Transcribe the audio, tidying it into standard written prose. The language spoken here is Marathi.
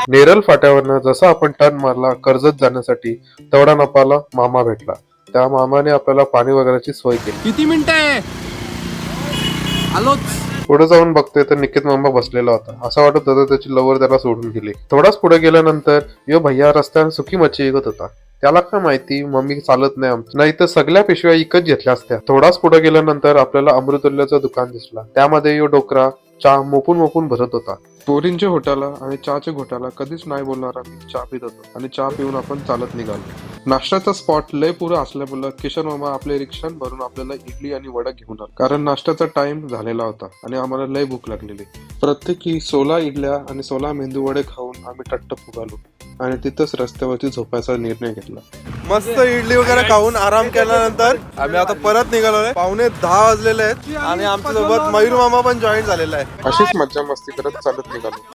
नेरल फाट्यावरनं जसा आपण टर्न मारला कर्जत जाण्यासाठी तेवढा नपाला मामा भेटला. त्या मामाने आपल्याला पाणी वगैरेची सोय केली. किती मिनिटं आहे? आलोच. पुढे जाऊन बघतोय तर निकेत मामा बसलेला होता. असं वाटत होतं त्याची लवर त्याला सोडून गेली. थोडाच पुढे गेल्यानंतर यो भैया रस्त्यावर सुकी मच्छी विकत होता. त्याला काय माहिती मम्मी चालत नाही आमची, नाही तर सगळ्या पिशव्या विकत घेतल्या असत्या. थोडाच पुढे गेल्यानंतर आपल्याला अमृतुल्यचं दुकान दिसला. त्यामध्ये यो डोकरा चहा मोपून मोपून भरत होता. पोरींच्या घोटाला आणि चहाच्या घोटाला कधीच नाही बोलणार आम्ही चहा पित होतो आणि चहा पिऊन आपण चालत निघालो. नाश्त्याचा स्पॉट लय पुरं असल्यामुळे किशन मामा आपले रिक्षान भरून आपल्याला इडली आणि वडा घेऊन आला. कारण नाश्त्याचा टाइम झालेला होता आणि आम्हाला लय भूक लागलेली. प्रत्येकी 16 इडल्या आणि 16 मेंदू वडे खाऊन आम्ही टट्ट फुगालो आणि तिथंच रस्त्यावरती झोपायचा निर्णय घेतला. मस्त इडली वगैरे खाऊन आराम केल्यानंतर आम्ही आता परत निघालोय. 9:45 वाजलेले आहेत आणि आमच्या सोबत मयूर मामा पण जॉईन झालेला आहे. अशीच मज्जा मस्ती करत चालत निघालो.